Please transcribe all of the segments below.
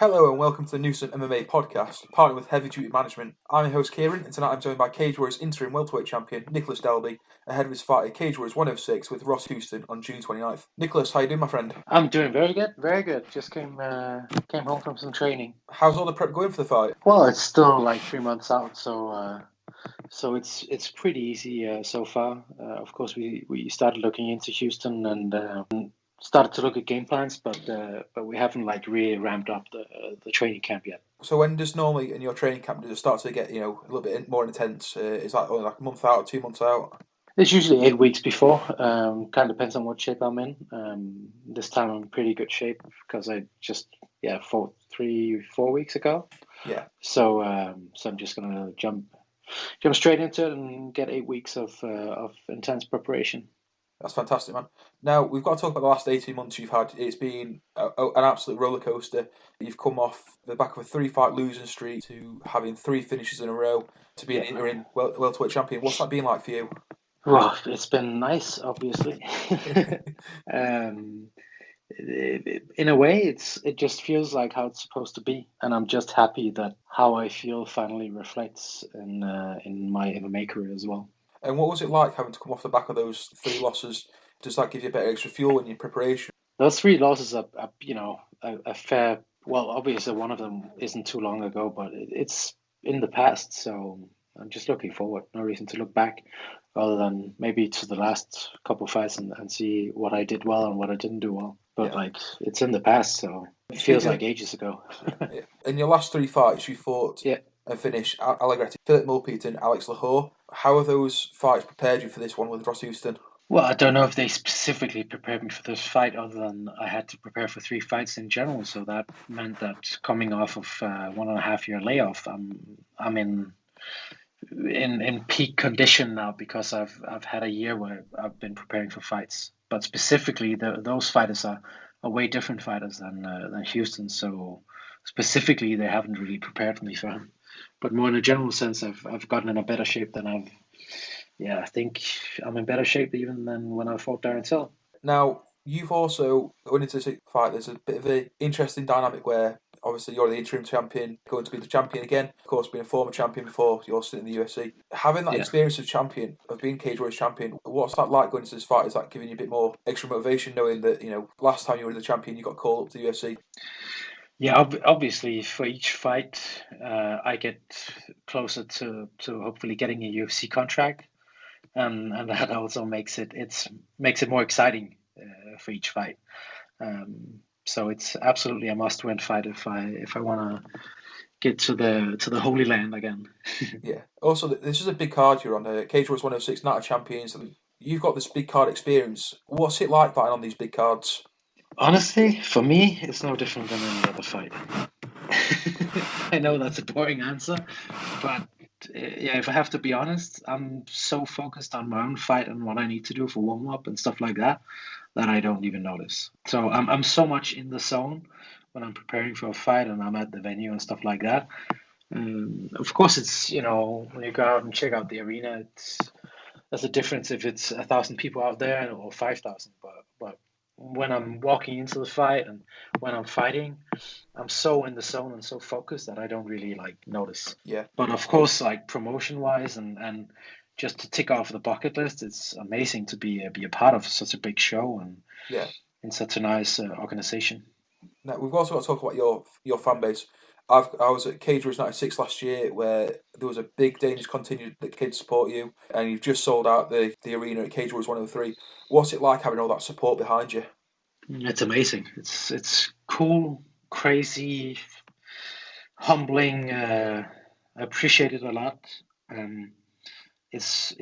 Hello and welcome to the Newsome MMA Podcast, partnered with Heavy Duty Management. I'm your host Kieran, and tonight I'm joined by Cage Warriors Interim Welterweight Champion Nicolas Dalby, ahead of his fight at Cage Warriors 106 with Ross Houston on June 29th. Nicolas, how you doing, my friend? I'm doing very good, very good. Just came home from some training. How's all the prep going for the fight? Well, it's still like 3 months out, so it's pretty easy so far. Of course, we started looking into Houston and started to look at game plans, but we haven't like really ramped up the training camp yet. So when does normally in your training camp does it start to get a little bit more intense? Is that only like a month out or 2 months out? It's usually 8 weeks before. Kind of depends on what shape I'm in. This time I'm in pretty good shape because I just fought 3-4 weeks ago. Yeah. So I'm just gonna jump straight into it and get 8 weeks of intense preparation. That's fantastic, man. Now, we've got to talk about the last 18 months you've had. It's been an absolute roller coaster. You've come off the back of a 3-fight losing streak to having 3 finishes in a row to be an interim welterweight champion. What's that been like for you? Well, it's been nice, obviously. In a way, it just feels like how it's supposed to be, and I'm just happy that how I feel finally reflects in my MMA career as well. And what was it like having to come off the back of those 3 losses? Does that give you a bit of extra fuel in your preparation? Those 3 losses are a fair. Well, obviously one of them isn't too long ago, but it's in the past. So I'm just looking forward. No reason to look back, other than maybe to the last couple of fights and see what I did well and what I didn't do well. But it's in the past, so it feels like ages ago. In your last 3 fights, you fought and finished Allegretti, Philip Mulpeat and Alex Lahore. How have those fights prepared you for this one with Ross Houston? Well, I don't know if they specifically prepared me for this fight, other than I had to prepare for 3 fights in general. So that meant that coming off of 1.5 year layoff, I'm in peak condition now because I've had a year where I've been preparing for fights. But specifically, those fighters are way different fighters than Houston. So specifically, they haven't really prepared me for him. But more in a general sense, I've gotten in a better shape than I think I'm in better shape even than when I fought Darren Till. Now, you've also, going into this fight, there's a bit of an interesting dynamic where obviously you're the interim champion, going to be the champion again. Of course, being a former champion before you're sitting in the UFC. Having that experience of being Cage Warriors champion, what's that like going into this fight? Is that giving you a bit more extra motivation knowing that, last time you were the champion, you got called up to the UFC? Yeah, obviously for each fight, I get closer to hopefully getting a UFC contract. And that also makes it more exciting for each fight. So it's absolutely a must-win fight if I want to get to the Holy Land again. Yeah. Also, this is a big card you're on. Cage Warriors 106, Night of Champions, and you've got this big card experience. What's it like fighting on these big cards? Honestly, for me, it's no different than any other fight. I know that's a boring answer, but if I have to be honest, I'm so focused on my own fight and what I need to do for warm-up and stuff like that I don't even notice. So I'm so much in the zone when I'm preparing for a fight and I'm at the venue and stuff like that. Of course, it's, when you go out and check out the arena, there's a difference if it's 1,000 people out there or 5,000, but when I'm walking into the fight and when I'm fighting, I'm so in the zone and so focused that I don't really notice. Yeah. But of course, promotion wise and just to tick off the bucket list, it's amazing to be a part of such a big show and in such a nice organization. Now we've also got to talk about your fan base. I was at Cage Warriors 96 last year, where there was a big Danish contingent that came to support you, and you've just sold out the arena at Cage Warriors 103. What's it like having all that support behind you? It's amazing. It's cool, crazy, humbling. I appreciate it a lot. It's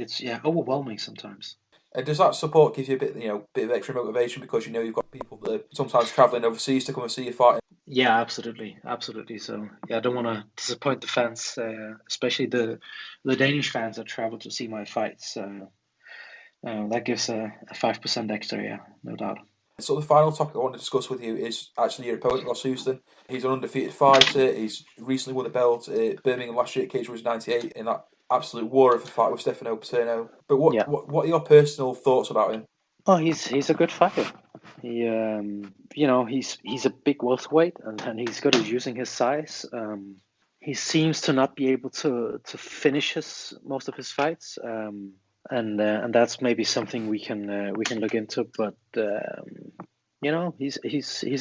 overwhelming sometimes. And does that support give you a bit of extra motivation because you've got people that are sometimes travelling overseas to come and see you fight? Yeah, absolutely. So I don't want to disappoint the fans, especially the Danish fans that travel to see my fights. That gives a 5% extra, no doubt. So the final topic I want to discuss with you is actually your opponent, Ross Houston. He's an undefeated fighter. He's recently won the belt at Birmingham last year at Cage Warriors 98 in that absolute war of a fight with Stefano Paterno. But what are your personal thoughts about him? Oh, he's a good fighter. He, he's a big welterweight, and he's good at using his size. He seems to not be able to finish most of his fights, and that's maybe something we can look into. But he's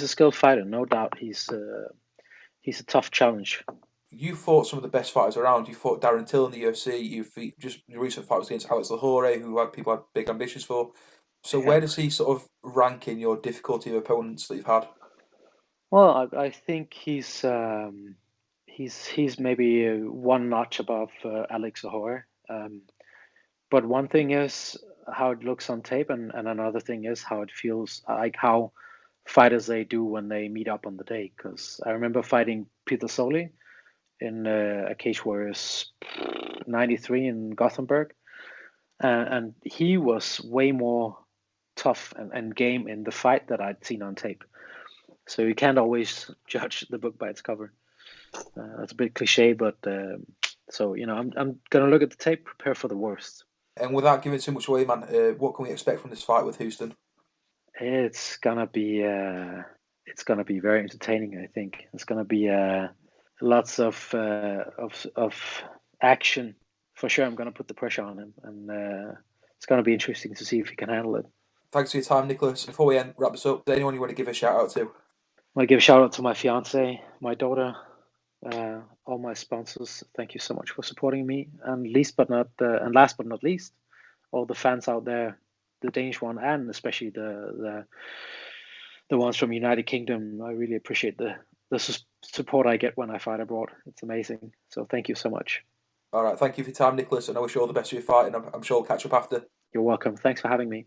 a skilled fighter, no doubt. He's a tough challenge. You fought some of the best fighters around. You fought Darren Till in the UFC. Just your recent fight was against Alex Lahore, who people had big ambitions for. So Yeah. where does he sort of rank in your difficulty of opponents that you've had? Well, I think he's maybe one notch above Alex Lahore. But one thing is how it looks on tape, and another thing is how it feels, like how fighters they do when they meet up on the day. Because I remember fighting Peter Soley in a Cage Warriors 93 in Gothenburg, and he was way more tough and game in the fight that I'd seen on tape. So you can't always judge the book by its cover. That's a bit cliche, but so I'm gonna look at the tape, prepare for the worst. And without giving too much away, man, what can we expect from this fight with Houston? It's gonna be very entertaining. I think it's gonna be lots of action for sure. I'm gonna put the pressure on him, and it's gonna be interesting to see if he can handle it. Thanks for your time, Nicholas. Before we wrap this up, is there anyone you want to give a shout out to? I want to give a shout out to my fiance, my daughter, all my sponsors. Thank you so much for supporting me, and last but not least, all the fans out there, the Danish one, and especially the ones from United Kingdom. I really appreciate the support I get when I fight abroad. It's amazing. So thank you so much. All right, thank you for your time, Nicholas, and I wish you all the best with your fight, and I'm sure we'll catch up after. You're welcome. Thanks for having me.